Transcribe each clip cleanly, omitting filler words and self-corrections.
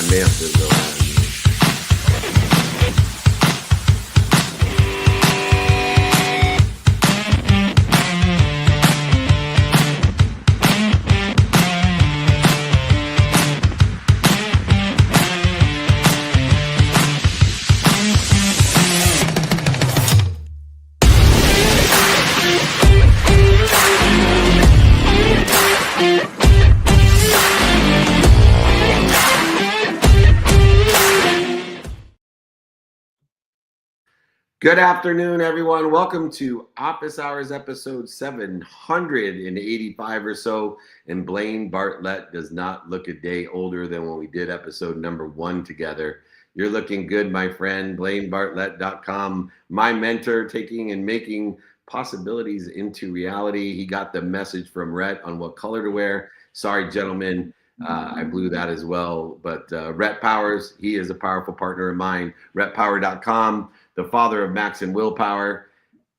may have to go. Good afternoon, everyone. Welcome to Office Hours episode 785 or so. And Blaine Bartlett does not look a day older than when we did episode number 1 together. You're looking good, my friend. BlaineBartlett.com, my mentor, taking and making possibilities into reality. He got the message from Rhett on what color to wear. Sorry, gentlemen. I blew that as well. But Rhett Powers, he is a powerful partner of mine. RhettPower.com. The father of Max and Willpower.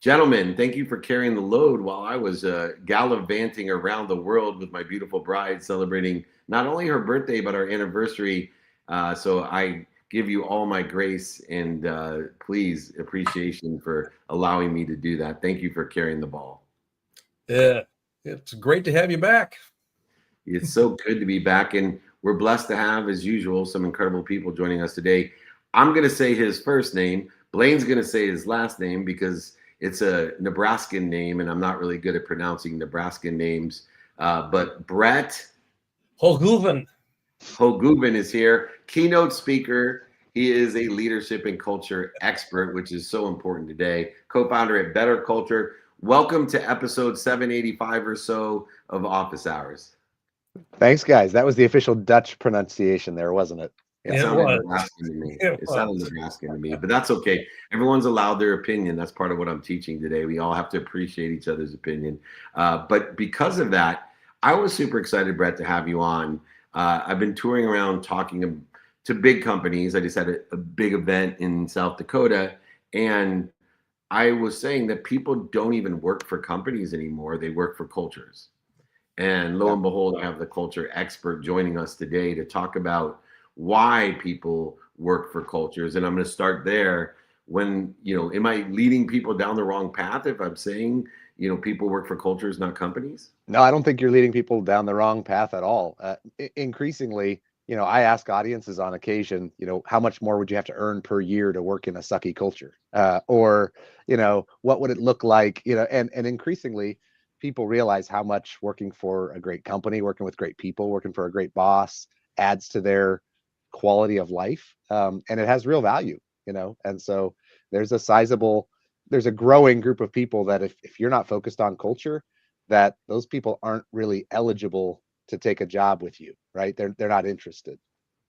Gentlemen, thank you for carrying the load while I was gallivanting around the world with my beautiful bride, celebrating not only her birthday, but our anniversary. So I give you all my grace and please appreciation for allowing me to do that. Thank you for carrying the ball. Yeah, it's great to have you back. It's so good to be back. And we're blessed to have, as usual, some incredible people joining us today. I'm going to say his first name. Blaine's going to say his last name because it's a Nebraskan name, and I'm not really good at pronouncing Nebraskan names. But Brett Holguven is here, keynote speaker. He is a leadership and culture expert, which is so important today. Co-founder at Better Culture. Welcome to episode 785 or so of Office Hours. Thanks, guys. That was the official Dutch pronunciation there, wasn't it? It sounded Nebraskan to me. It sounded Nebraskan to me, but that's okay. Everyone's allowed their opinion. That's part of what I'm teaching today. We all have to appreciate each other's opinion. But because of that, I was super excited, Brett, to have you on. I've been touring around talking to big companies. I just had a big event in South Dakota, and I was saying that people don't even work for companies anymore. They work for cultures. And lo and behold, I have the culture expert joining us today to talk about why people work for cultures. And I'm going to start there. When, am I leading people down the wrong path if I'm saying, people work for cultures, not companies? No, I don't think you're leading people down the wrong path at all. Increasingly, I ask audiences on occasion, how much more would you have to earn per year to work in a sucky culture? Or, what would it look like? And increasingly, people realize how much working for a great company, working with great people, working for a great boss adds to their quality of life, and it has real value, and so there's a growing group of people that if you're not focused on culture, that those people aren't really eligible to take a job with you, right? They're not interested.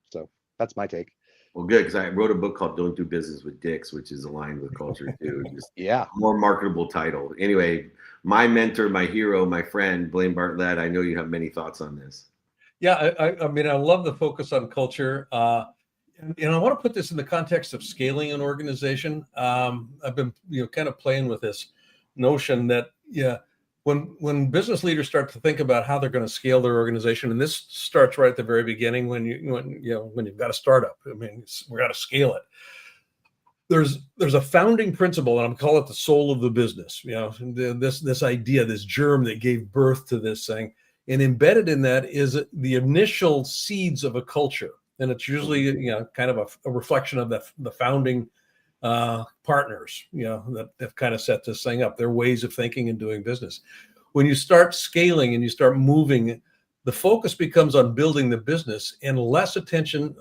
So that's my take. Well, good, because I wrote a book called Don't Do Business with Dicks, which is aligned with culture too. Just more marketable title. Anyway, my mentor, my hero, my friend, Blaine Bartlett, I know you have many thoughts on this. Yeah, I mean, I love the focus on culture. And I want to put this in the context of scaling an organization. I've been, kind of playing with this notion that, when business leaders start to think about how they're going to scale their organization, and this starts right at the very beginning when you've got a startup. I mean, we got to scale it. There's a founding principle, and I'm calling it the soul of the business. This idea, this germ that gave birth to this thing. And embedded in that is the initial seeds of a culture. And it's usually, kind of a reflection of the founding partners, that have kind of set this thing up, their ways of thinking and doing business. When you start scaling and you start moving, the focus becomes on building the business, and less attention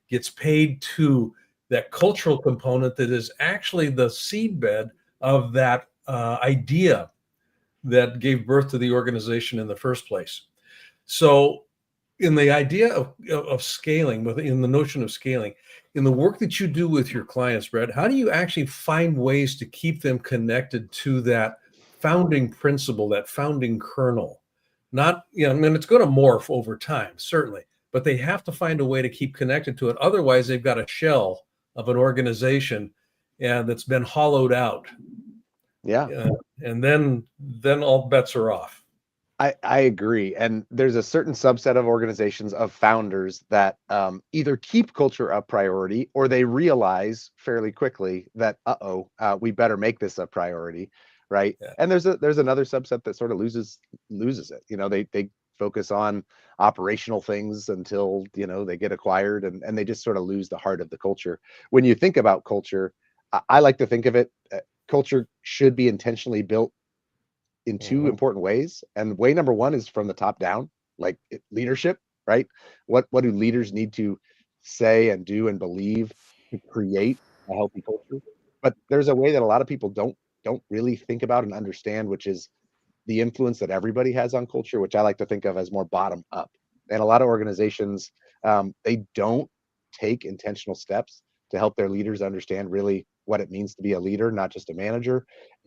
gets paid to that cultural component that is actually the seedbed of that idea that gave birth to the organization in the first place. So in the idea of scaling, in the notion of scaling, in the work that you do with your clients, Brett, how do you actually find ways to keep them connected to that founding principle, that founding kernel? Not, it's going to morph over time, certainly, but they have to find a way to keep connected to it. Otherwise, they've got a shell of an organization that's been hollowed out. Yeah. And then all bets are off. I agree. And there's a certain subset of organizations of founders that either keep culture a priority or they realize fairly quickly that, we better make this a priority, right? Yeah. And there's another subset that sort of loses it. They focus on operational things until, they get acquired and they just sort of lose the heart of the culture. When you think about culture, I like to think of it, culture should be intentionally built in two important ways. And way number one is from the top down, like leadership, right? What do leaders need to say and do and believe to create a healthy culture? But there's a way that a lot of people don't really think about and understand, which is the influence that everybody has on culture, which I like to think of as more bottom up. And a lot of organizations, they don't take intentional steps to help their leaders understand really what it means to be a leader, not just a manager.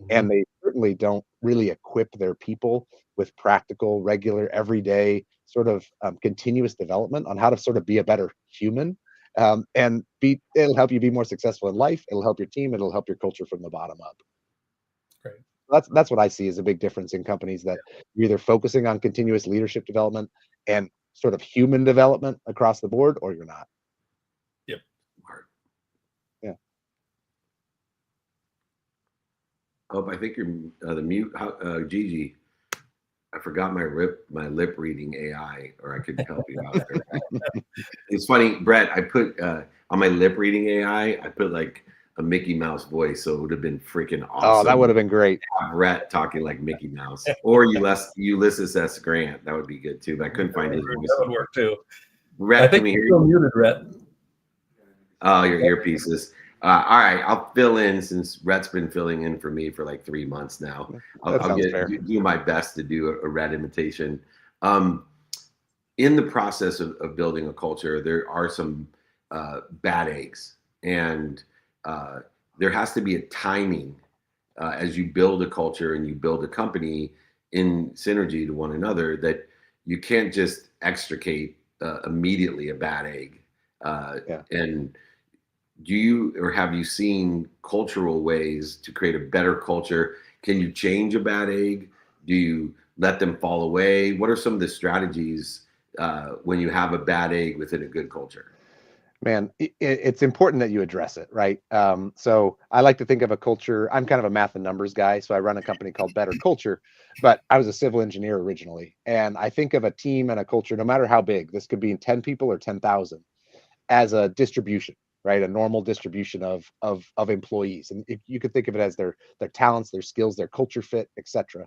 And they certainly don't really equip their people with practical, regular, everyday sort of continuous development on how to sort of be a better human. It'll help you be more successful in life. It'll help your team. It'll help your culture from the bottom up. Great. That's what I see as a big difference in companies, that you're either focusing on continuous leadership development and sort of human development across the board, or you're not. Yep. Yeah. Oh, I think you're the mute, Gigi. I forgot my lip reading AI, or I could help you out there. It's funny, Brett. I put on my lip reading AI. I put like a Mickey Mouse voice, so it would have been freaking awesome. Oh, that would have been great. Brett talking like Mickey Mouse, or Ulysses S. Grant. That would be good too. But I couldn't find his voice. That would work too. Rhett, I think you're still muted, Rhett. Oh, your earpieces. All right, I'll fill in since Rhett's been filling in for me for like 3 months now. I'll do my best to do a Rhett imitation. In the process of building a culture, there are some bad eggs, and there has to be a timing as you build a culture and you build a company in synergy to one another, that you can't just extricate immediately a bad egg. And have you seen cultural ways to create a better culture? Can you change a bad egg? Do you let them fall away? What are some of the strategies when you have a bad egg within a good culture? Man, it's important that you address it, right? So I like to think of a culture. I'm kind of a math and numbers guy, so I run a company called Better Culture, but I was a civil engineer originally. And I think of a team and a culture, no matter how big, this could be 10 people or 10,000, as a distribution, right? A normal distribution of employees. And if you could think of it as their talents, their skills, their culture fit, etc.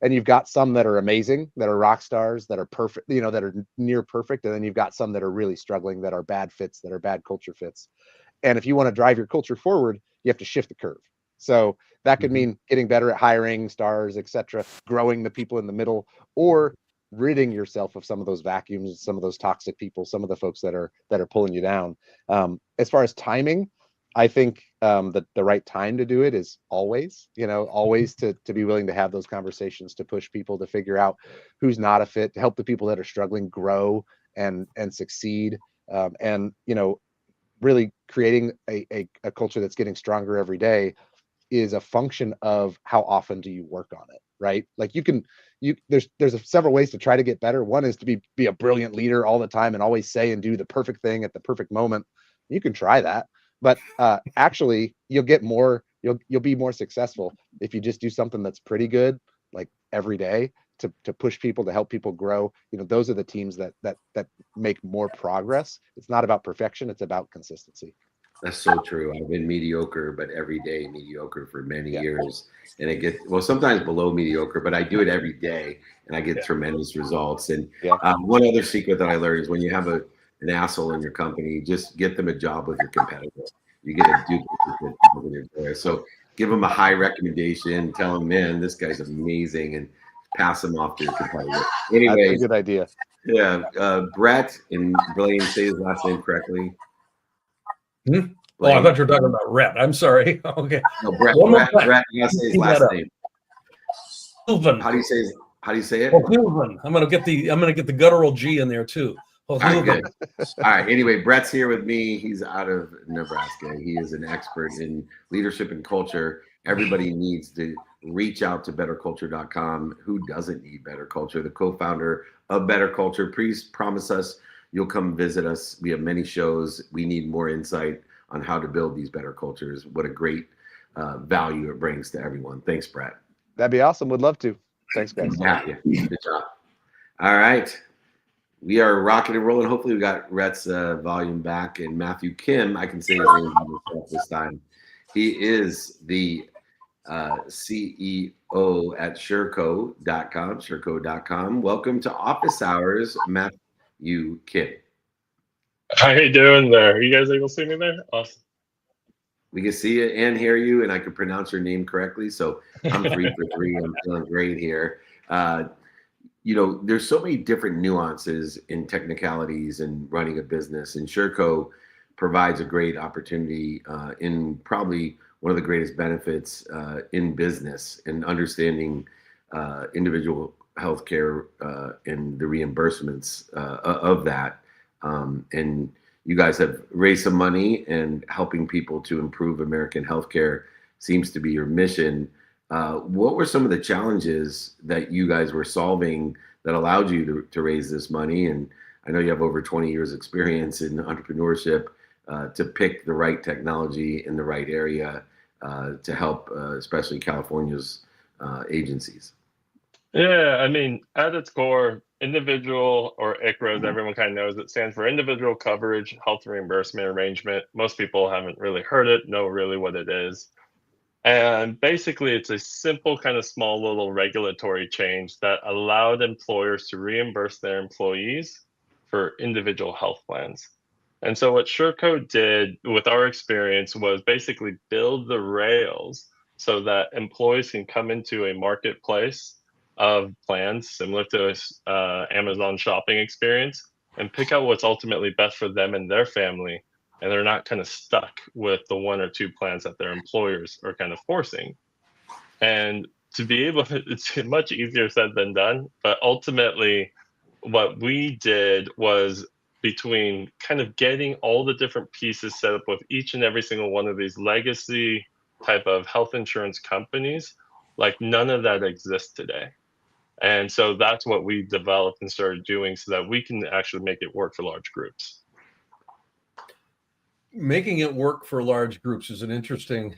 And you've got some that are amazing, that are rock stars, that are perfect, that are near perfect. And then you've got some that are really struggling, that are bad fits, that are bad culture fits. And if you want to drive your culture forward, you have to shift the curve. So that could mean getting better at hiring stars, etc., growing the people in the middle, or ridding yourself of some of those vacuums, some of those toxic people, some of the folks that are pulling you down. As far as timing, I think that the right time to do it is always to be willing to have those conversations, to push people to figure out who's not a fit, to help the people that are struggling grow and succeed, and really creating a culture that's getting stronger every day is a function of how often do you work on it, right? Like there's several ways to try to get better. One is to be a brilliant leader all the time and always say and do the perfect thing at the perfect moment. You can try that. But actually, you'll be more successful if you just do something that's pretty good, like every day, to push people, to help people grow. Those are the teams that make more progress. It's not about perfection; it's about consistency. That's so true. I've been mediocre, but every day mediocre for many years, and it gets sometimes below mediocre, but I do it every day, and I get tremendous results. And one other secret that I learned is when you have an asshole in your company, just get them a job with your competitor. You get a duplicate there. So give them a high recommendation. Tell them, man, this guy's amazing, and pass them off to your competitor. Anyways, that's a good idea. Yeah, Brett and Blaine, say his last name correctly. Oh, I thought you were talking about Rhett. I'm sorry. Okay. No, Brett. You gotta say his last name. How do you say it? I'm gonna get the guttural G in there too. All right, good. All right. Anyway, Brett's here with me. He's out of Nebraska. He is an expert in leadership and culture. Everybody needs to reach out to betterculture.com. Who doesn't need Better Culture? The co-founder of Better Culture, please promise us you'll come visit us. We have many shows. We need more insight on how to build these better cultures. What a great value it brings to everyone. Thanks, Brett. That'd be awesome. Would love to. Thanks, guys. Yeah, good job. All right. We are rocking and rolling. Hopefully we got Rhett's volume back. And Matthew Kim, I can say his name this time. He is the CEO at sureco.com. Welcome to Office Hours, Matthew Kim. How you doing there? Are you guys able to see me there? Awesome. We can see you and hear you, and I can pronounce your name correctly. So I'm 3 for 3. I'm feeling great here. There's so many different nuances in technicalities and running a business, and Sureco provides a great opportunity in probably one of the greatest benefits in business and understanding individual healthcare and the reimbursements of that. And you guys have raised some money, and helping people to improve American healthcare seems to be your mission. What were some of the challenges that you guys were solving that allowed you to raise this money? And I know you have over 20 years experience in entrepreneurship to pick the right technology in the right area to help, especially California's agencies. Yeah, I mean, at its core, individual, or ICHRA, as everyone kind of knows, it stands for Individual Coverage Health Reimbursement Arrangement. Most people haven't really heard it, know really what it is. And basically, it's a simple kind of small little regulatory change that allowed employers to reimburse their employees for individual health plans. And so what Sureco did with our experience was basically build the rails so that employees can come into a marketplace of plans similar to Amazon shopping experience and pick out what's ultimately best for them and their family. And they're not kind of stuck with the 1 or 2 plans that their employers are kind of forcing. And to be able to, it's much easier said than done. But ultimately, what we did was, between kind of getting all the different pieces set up with each and every single one of these legacy type of health insurance companies, like none of that exists today. And so that's what we developed and started doing so that we can actually make it work for large groups. Making it work for large groups is an interesting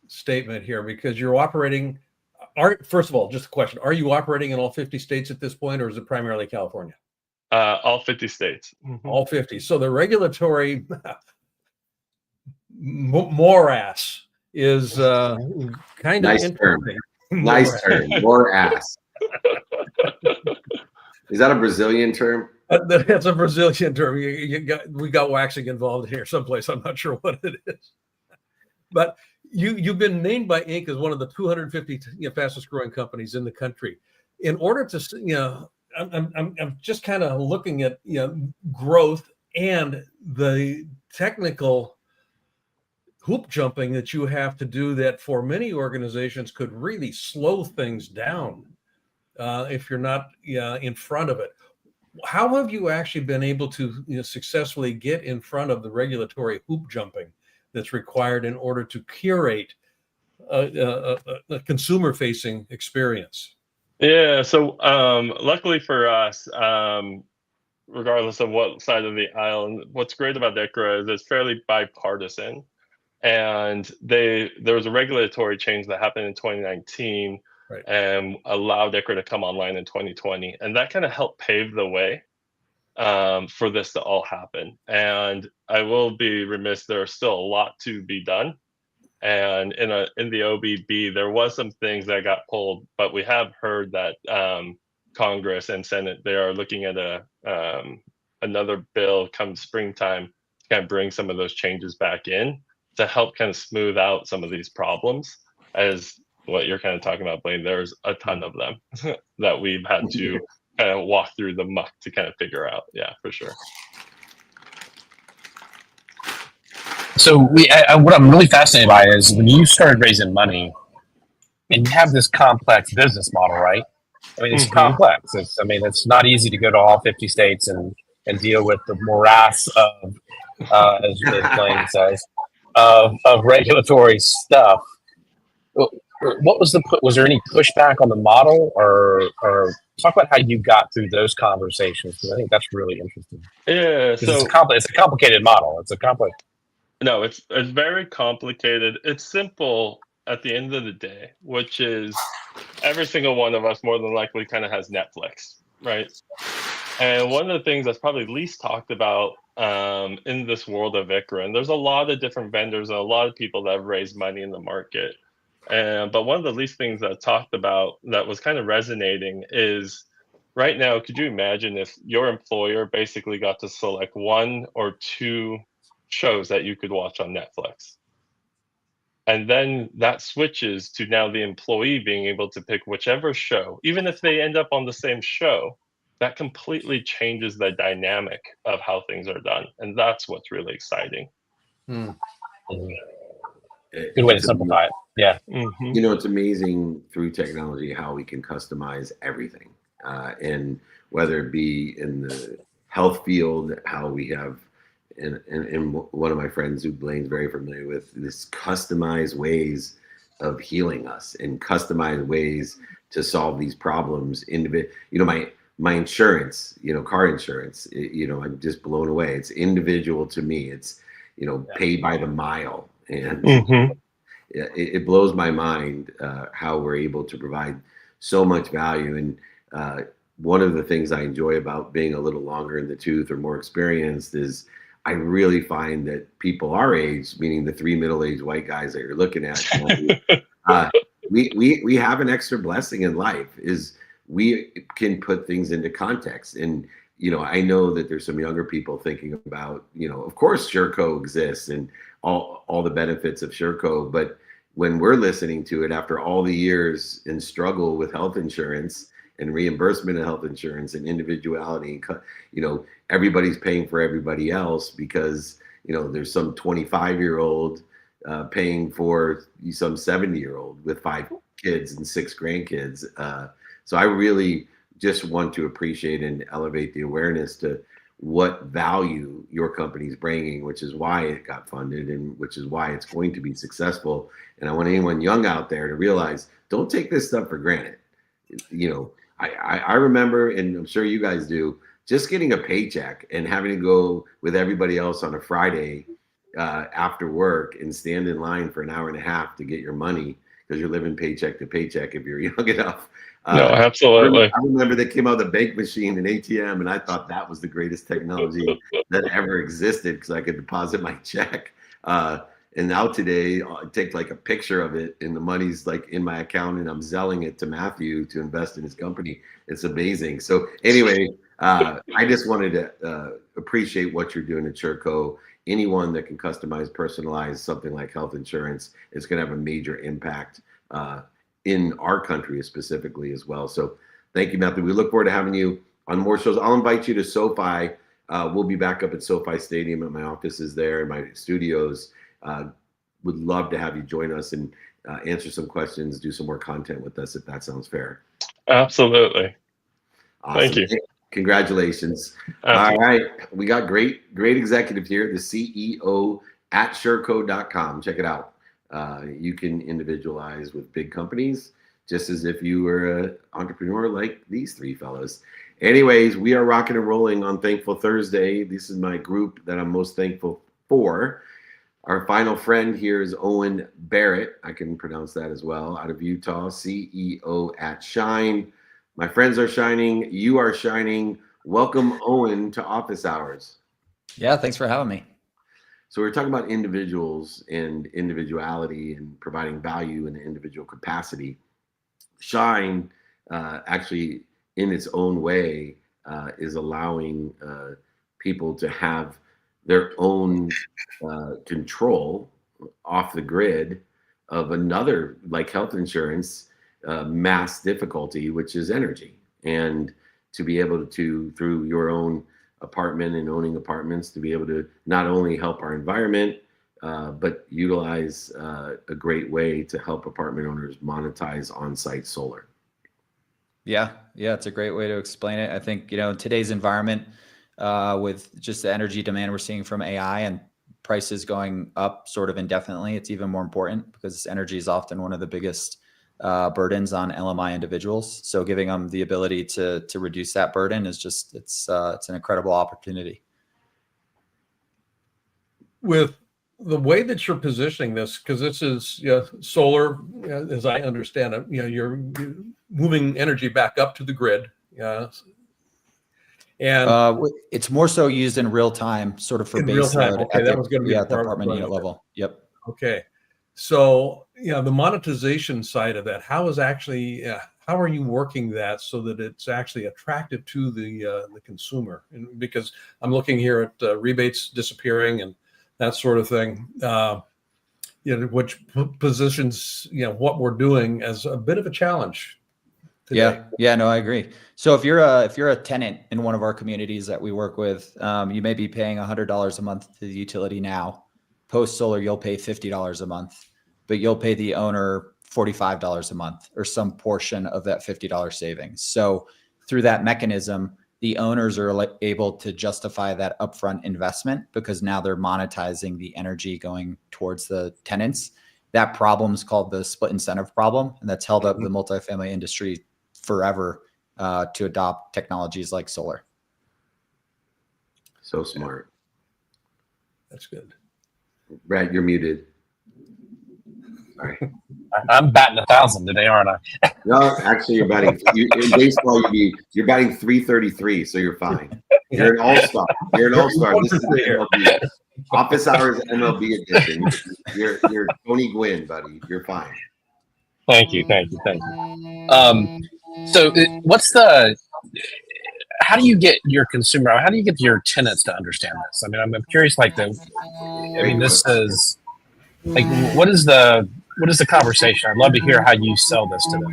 statement here, because you're operating. First of all, just a question: are you operating in all 50 states at this point, or is it primarily California? All 50 states. All 50. So the regulatory morass is kind of nice term. interesting. Nice term. Morass. Is that a Brazilian term? That's a Brazilian term. We got waxing involved here someplace. I'm not sure what it is. But you've been named by Inc. as one of the 250 fastest growing companies in the country. In order to, I'm just kind of looking at growth and the technical hoop jumping that you have to do that for many organizations could really slow things down if you're not in front of it. How have you actually been able to successfully get in front of the regulatory hoop jumping that's required in order to curate a consumer-facing experience? Yeah, so luckily for us, regardless of what side of the aisle, and what's great about ICHRA is it's fairly bipartisan. And there was a regulatory change that happened in 2019, right, and allowed ICHRA to come online in 2020. And that kind of helped pave the way for this to all happen. And I will be remiss, there's still a lot to be done. And in the OBB, there was some things that got pulled, but we have heard that Congress and Senate, they are looking at another bill come springtime to kind of bring some of those changes back in to help kind of smooth out some of these problems. As what you're kind of talking about, Blaine, there's a ton of them that we've had to kind of walk through the muck to kind of figure out. Yeah, for sure. So what I'm really fascinated by is when you started raising money and you have this complex business model, right? I mean, it's complex. It's not easy to go to all 50 states and deal with the morass of, as Blaine says, of regulatory stuff. what was was there any pushback on the model, or talk about how you got through those conversations? Because I think that's really interesting. Yeah, Because so it's a complicated model. It's a complex. no, it's very complicated. It's simple at the end of the day, which is every single one of us more than likely kind of has Netflix, right? And one of the things that's probably least talked about in this world of ICRA, and there's a lot of different vendors and a lot of people that have raised money in the market. But one of the least things that I talked about that was kind of resonating is right now, could you imagine if your employer basically got to select 1 or 2 shows that you could watch on Netflix? And then that switches to now the employee being able to pick whichever show, even if they end up on the same show, that completely changes the dynamic of how things are done. And that's what's really exciting. Hmm. Good way to simplify it. Yeah. Mm-hmm. You know, it's amazing through technology how we can customize everything. And whether it be in the health field, how we have, and one of my friends who Blaine's very familiar with, this customized ways of healing us and customized ways to solve these problems. You know, my insurance, you know, car insurance, you know, I'm just blown away. It's individual to me. It's, you know, paid by the mile. And Mm-hmm. it blows my mind how we're able to provide so much value. And one of the things I enjoy about being a little longer in the tooth or more experienced is I really find that people our age, meaning the 3 middle-aged white guys that you're looking at, we have an extra blessing in life is we can put things into context. And you know, I know that there's some younger people thinking about, you know, of course Sureco exists and all the benefits of Sureco, but when we're listening to it after all the years and struggle with health insurance and reimbursement of health insurance and individuality, you know, everybody's paying for everybody else because, you know, there's some 25-year-old paying for some 70-year-old with 5 kids and 6 grandkids. So I really just want to appreciate and elevate the awareness to what value your company is bringing, which is why it got funded and which is why it's going to be successful. And I want anyone young out there to realize, don't take this stuff for granted. You know, I remember, and I'm sure you guys do, just getting a paycheck and having to go with everybody else on a Friday after work and stand in line for an hour and a half to get your money because you're living paycheck to paycheck if you're young enough. No, absolutely. I remember they came out with a bank machine and ATM, and I thought that was the greatest technology that ever existed because I could deposit my check. And now today, I take like a picture of it, and the money's like in my account, and I'm selling it to Matthew to invest in his company. It's amazing. So anyway, I just wanted to appreciate what you're doing at Sureco. Anyone that can customize, personalize something like health insurance is going to have a major impact in our country specifically as well. So thank you, Matthew. We look forward to having you on more shows. I'll invite you to SoFi. We'll be back up at SoFi Stadium, and my office is there and my studios. Would love to have you join us and answer some questions, do some more content with us if that sounds fair. Absolutely. Awesome. Thank you. Congratulations. Absolutely. All right. We got great executive here, the CEO at Sureco.com. Check it out. You can individualize with big companies just as if you were an entrepreneur like these 3 fellows. Anyways, we are rocking and rolling on Thankful Thursday. This is my group that I'm most thankful for. Our final friend here is Owen Barrett. I can pronounce that as well, out of Utah, CEO at Shine. My friends are shining. You are shining. Welcome, Owen, to Office Hours. Yeah, thanks for having me. So we're talking about individuals and individuality and providing value in the individual capacity. Shine, actually, in its own way, is allowing people to have their own control off the grid of another, like health insurance, mass difficulty, which is energy. And to be able to, through your own apartment and owning apartments, to be able to not only help our environment, but utilize a great way to help apartment owners monetize on-site solar. Yeah, it's a great way to explain it. I think, in today's environment, with just the energy demand we're seeing from AI and prices going up sort of indefinitely, it's even more important because energy is often one of the biggest burdens on LMI individuals. So giving them the ability to reduce that burden is just, it's an incredible opportunity. With the way that you're positioning this, because this is solar, as I understand it, you're moving energy back up to the grid. And it's more so used in real time, sort of for base load okay, that was going to be at the apartment unit level. Yep. Okay. So, the monetization side of that, how are you working that so that it's actually attractive to the consumer? And because I'm looking here at rebates disappearing and that sort of thing, which positions, what we're doing as a bit of a challenge today. Yeah, no, I agree. So if you're a tenant in one of our communities that we work with, you may be paying $100 a month to the utility now. Post solar, you'll pay $50 a month, but you'll pay the owner $45 a month or some portion of that $50 savings. So through that mechanism, the owners are able to justify that upfront investment because now they're monetizing the energy going towards the tenants. That problem is called the split incentive problem, and that's held up the multifamily industry forever to adopt technologies like solar. So smart. That's good. Brad, you're muted. Sorry. I'm batting 1,000 today, aren't I? No, actually, you're batting. In baseball, you're batting 333, so you're fine. You're an all-star. You're an all-star. This is the MLB office hours MLB edition. You're Tony Gwynn, buddy. You're fine. Thank you. So how do you get your consumer, how do you get your tenants to understand this? I mean, I'm curious, this is like, what is the conversation? I'd love to hear how you sell this to them.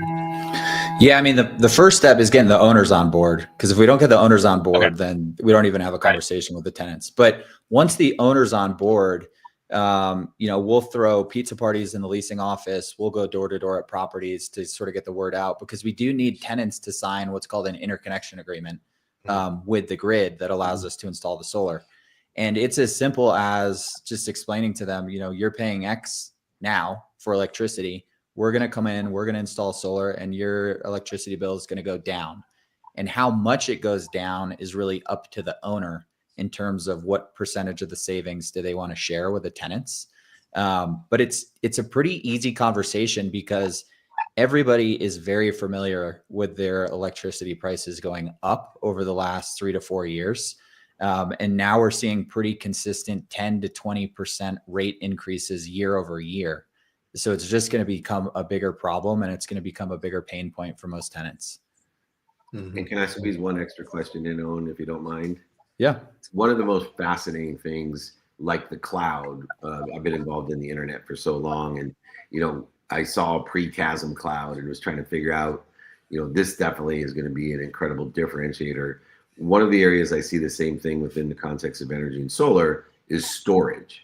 Yeah, I mean, the first step is getting the owners on board, because if we don't get the owners on board, then we don't even have a conversation with the tenants. But once the owners on board, we'll throw pizza parties in the leasing office. We'll go door to door at properties to sort of get the word out, because we do need tenants to sign what's called an interconnection agreement with the grid that allows us to install the solar. And it's as simple as just explaining to them, you're paying X now for electricity. We're going to come in, we're going to install solar, and your electricity bill is going to go down. And how much it goes down is really up to the owner in terms of what percentage of the savings do they want to share with the tenants. But it's a pretty easy conversation because everybody is very familiar with their electricity prices going up over the last 3 to 4 years. And now we're seeing pretty consistent 10 to 20% rate increases year over year. So it's just going to become a bigger problem, and it's going to become a bigger pain point for most tenants. And can I squeeze one extra question in, Owen, if you don't mind? Yeah. It's one of the most fascinating things, like the cloud. I've been involved in the internet for so long, and, I saw a pre-chasm cloud and was trying to figure out, this definitely is going to be an incredible differentiator. One of the areas I see the same thing within the context of energy and solar is storage.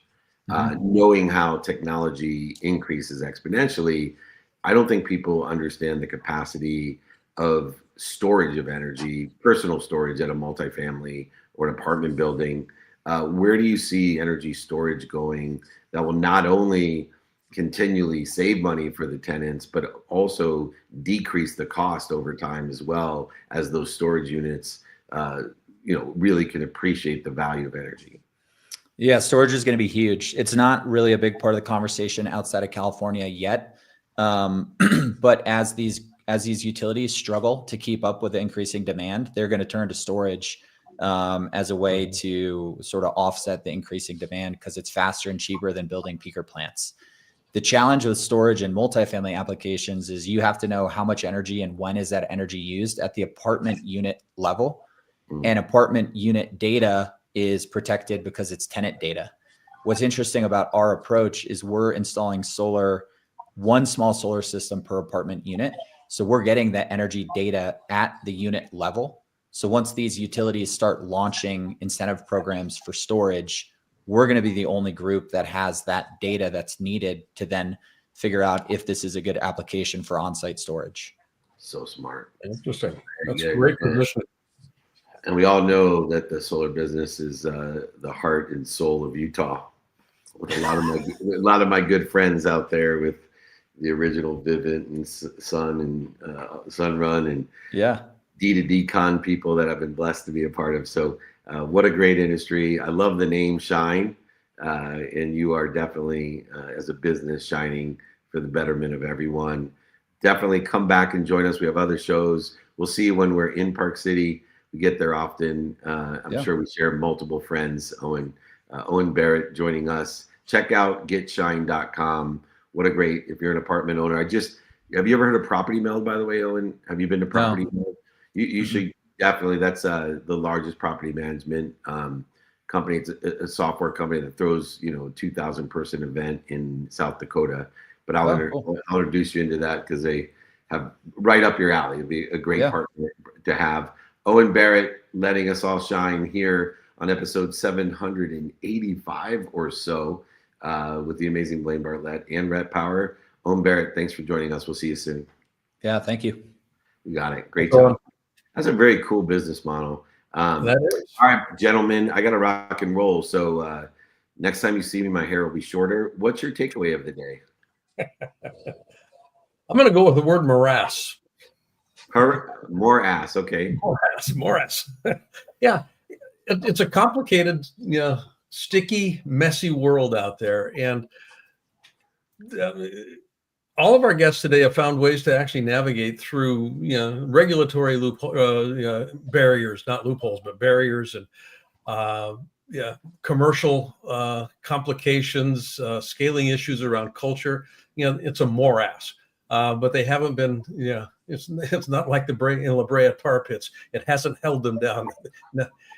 Knowing how technology increases exponentially, I don't think people understand the capacity of storage of energy, personal storage at a multifamily or an apartment building. Where do you see energy storage going that will not only continually save money for the tenants, but also decrease the cost over time, as well as those storage units, really can appreciate the value of energy? Yeah, storage is going to be huge. It's not really a big part of the conversation outside of California yet. But as these utilities struggle to keep up with the increasing demand, they're going to turn to storage as a way to sort of offset the increasing demand, because it's faster and cheaper than building peaker plants. The challenge with storage and multifamily applications is you have to know how much energy and when is that energy used at the apartment unit level. And apartment unit data is protected because it's tenant data. What's interesting about our approach is we're installing one small solar system per apartment unit. So we're getting that energy data at the unit level. So once these utilities start launching incentive programs for storage, we're going to be the only group that has that data that's needed to then figure out if this is a good application for on-site storage. So smart. Interesting. That's a great position. And we all know that the solar business is the heart and soul of Utah. with a lot of my good friends out there with the original Vivint and Sun and Sun Run and Yeah. D2D Con people that I've been blessed to be a part of. So what a great industry. I love the name Shine. And you are definitely, as a business, shining for the betterment of everyone. Definitely come back and join us. We have other shows. We'll see you when we're in Park City. We get there often. I'm sure we share multiple friends. Owen Barrett joining us. Check out getshine.com. What a great, if you're an apartment owner. Have you ever heard of Property Meld, by the way, Owen? Have you been to Property Meld? You should definitely. That's the largest property management company. It's a software company that throws 2,000 person event in South Dakota. But I'll introduce you into that because they have right up your alley. It'd be a great partner to have. Owen Barrett letting us all shine here on episode 785 or so with the amazing Blaine Bartlett and Rhett Power. Owen Barrett, thanks for joining us. We'll see you soon. Yeah, thank you. You got it. Great job. That's a very cool business model. That is. All right, gentlemen, I got to rock and roll. So next time you see me, my hair will be shorter. What's your takeaway of the day? I'm going to go with the word morass. More ass. Okay. Morass. Yeah. It's a complicated, sticky, messy world out there. And all of our guests today have found ways to actually navigate through, regulatory barriers, not loopholes, but barriers and, commercial complications, scaling issues around culture. It's a morass, but they haven't been, it's not like the La Brea tar pits. It hasn't held them down.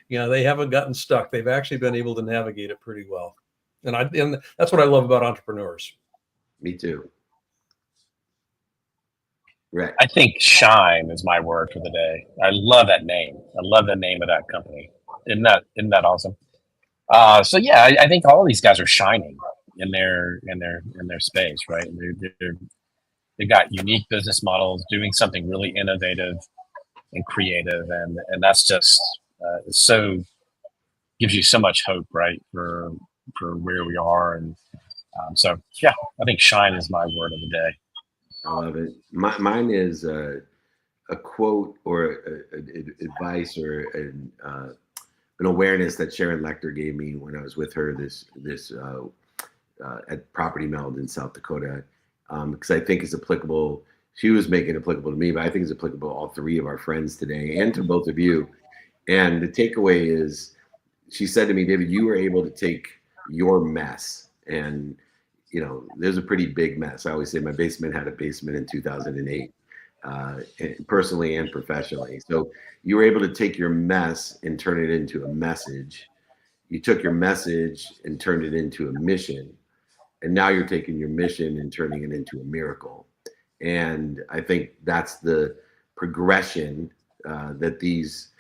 They haven't gotten stuck. They've actually been able to navigate it pretty well. And that's what I love about entrepreneurs. Me too. Right. I think shine is my word for the day. I love that name. I love the name of that company. Isn't that awesome? So yeah, I think all of these guys are shining in their space, right? They've got unique business models, doing something really innovative and creative, and that's just so gives you so much hope, right, for where we are, and so yeah, I think shine is my word of the day. I love it. Mine is a quote or advice or an awareness that Sharon Lecter gave me when I was with her this at Property Meld in South Dakota, because I think it's applicable. She was making it applicable to me, but I think it's applicable to all three of our friends today and to both of you. And the takeaway is, she said to me, David, you were able to take your mess, and there's a pretty big mess. I always say my basement had a basement in 2008, personally and professionally. So you were able to take your mess and turn it into a message. You took your message and turned it into a mission. And now you're taking your mission and turning it into a miracle. And I think that's the progression that these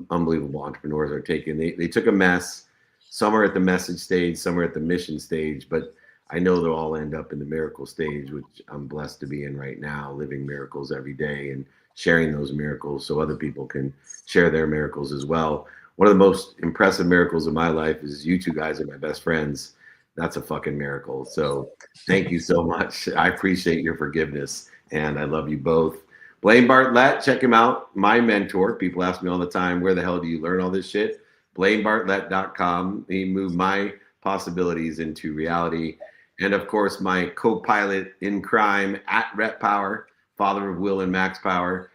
unbelievable entrepreneurs are taking. They took a mess. Some are at the message stage, some are at the mission stage, but I know they'll all end up in the miracle stage, which I'm blessed to be in right now, living miracles every day and sharing those miracles so other people can share their miracles as well. One of the most impressive miracles of my life is you two guys are my best friends. That's a fucking miracle. So thank you so much. I appreciate your forgiveness, and I love you both. Blaine Bartlett, check him out. My mentor. People ask me all the time, where the hell do you learn all this shit? BlaineBartlett.com. He moved my possibilities into reality. And of course, my co-pilot in crime at Rhett Power, father of Will and Max Power,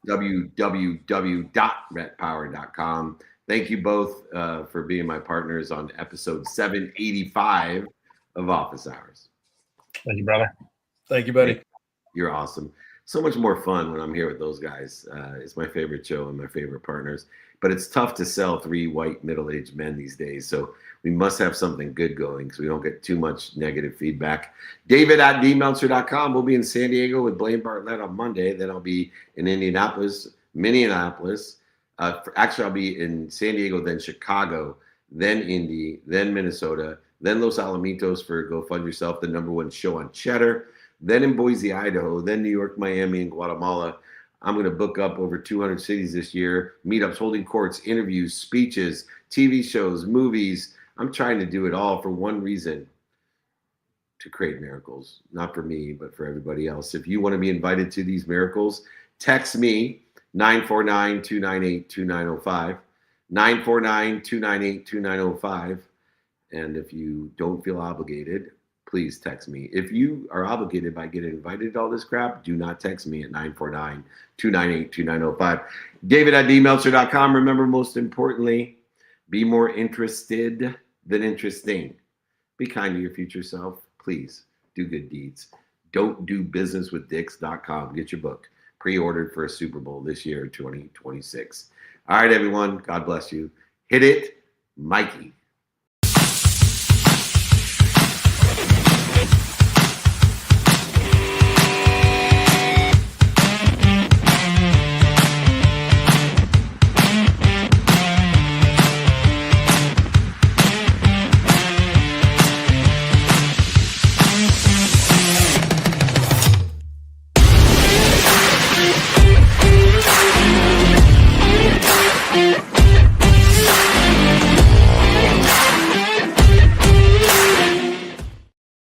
www.rhettpower.com. Thank you both for being my partners on episode 785 of Office Hours. Thank you, brother. Thank you, buddy. You're awesome. So much more fun when I'm here with those guys. It's my favorite show and my favorite partners. But it's tough to sell three white middle-aged men these days. So we must have something good going because we don't get too much negative feedback. David at dmeltzer.com. We'll be in San Diego with Blaine Bartlett on Monday. Then I'll be in Minneapolis. Actually, I'll be in San Diego, then Chicago, then Indy, then Minnesota, then Los Alamitos for Go Fund Yourself, the #1 show on Cheddar, then in Boise, Idaho, then New York, Miami, and Guatemala. I'm going to book up over 200 cities this year, meetups, holding courts, interviews, speeches, TV shows, movies. I'm trying to do it all for one reason, to create miracles, not for me, but for everybody else. If you want to be invited to these miracles, text me 949-298-2905, 949-298-2905. And if you don't feel obligated, please text me. If you are obligated by getting invited to all this crap, do not text me at 949-298-2905. David@dmeltzer.com. Remember, most importantly, be more interested than interesting. Be kind to your future self. Please do good deeds. Don't do business with dicks.com. Get your book pre-ordered for a Super Bowl this year, 2026. All right, everyone. God bless you. Hit it, Mikey.